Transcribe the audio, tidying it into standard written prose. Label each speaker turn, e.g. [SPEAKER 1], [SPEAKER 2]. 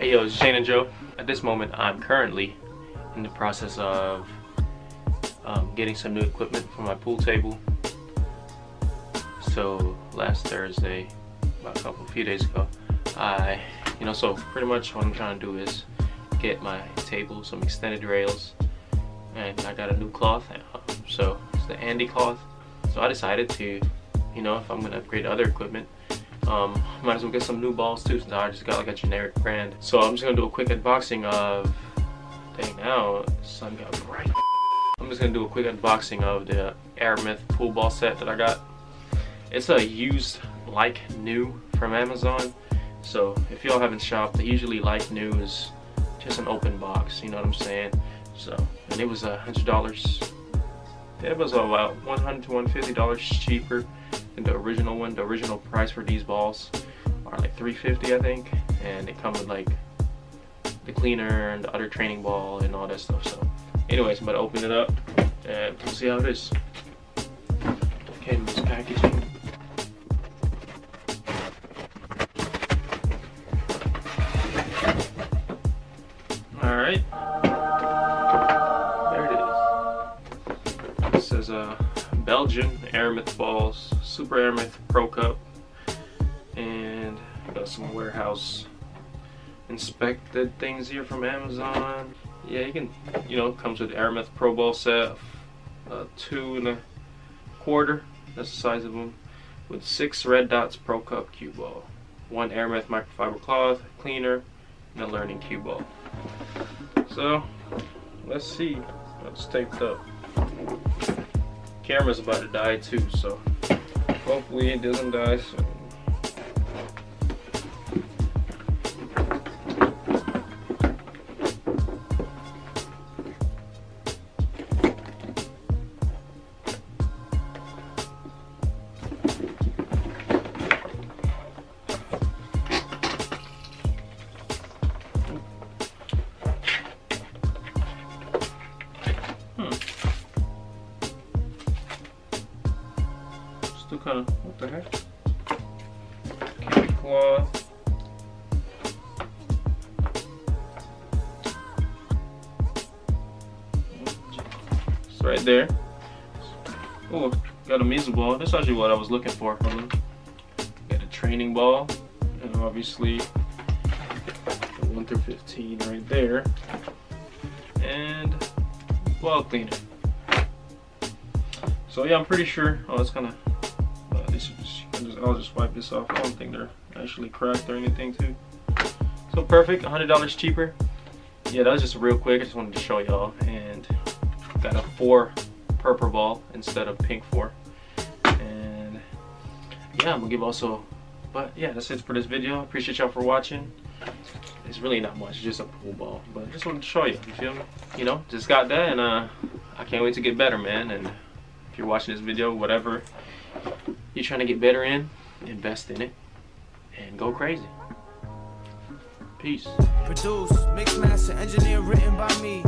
[SPEAKER 1] Hey yo, it's JNanjoe. At this moment, I'm currently in the process of getting some new equipment for my pool table. So last Thursday, about a few days ago, so pretty much what I'm trying to do is get my table some extended rails, and I got a new cloth. So it's the Andy cloth. So I decided to, if I'm gonna upgrade other equipment, might as well get some new balls too, since I just got like a generic brand. So I'm just gonna do a quick unboxing of, dang, now the sun got bright. I'm just gonna do a quick unboxing of the Aramith pool ball set that I got. It's a used like new from Amazon. So if y'all haven't shopped, they usually like new is just an open box, you know what I'm saying? So, and it was $100. It was about $100 to $150 cheaper than the original one. The original price for these balls are like $350, I think, and they come with like the cleaner and the other training ball and all that stuff. So anyways, I'm about to open it up and we'll see how it is. Okay, this packaging. Alright, there it is. It says Belgian Aramith balls, Super Aramith Pro Cup, and got some warehouse inspected things here from Amazon. Yeah, you can, comes with Aramith Pro Ball set, 2 1/4, that's the size of them, with 6 Red Dots Pro Cup cue ball, 1 Aramith microfiber cloth, cleaner, and a learning cue ball. So, let's see. It's taped up. Camera's about to die too, so hopefully it doesn't die soon. Still kind of, what the heck? Okay, cloth. It's right there. Oh, got a measle ball. That's actually what I was looking for. Got a training ball, and obviously the 1 through 15 right there, and ball cleaner. So yeah, I'm pretty sure. Oh, it's kind of. I'll just wipe this off. I don't think they're actually cracked or anything too. So perfect, $100 cheaper. Yeah, that was just real quick. I just wanted to show y'all. And got a 4 purple ball instead of pink 4. And yeah, I'm gonna give also. But yeah, that's it for this video. Appreciate y'all for watching. It's really not much, it's just a pool ball. But I just wanted to show you. You feel me? Just got that, and I can't wait to get better, man. And if you're watching this video, whatever you're trying to get better in, invest in it and go crazy. Peace.
[SPEAKER 2] Produce, mix, master, engineer, written by me.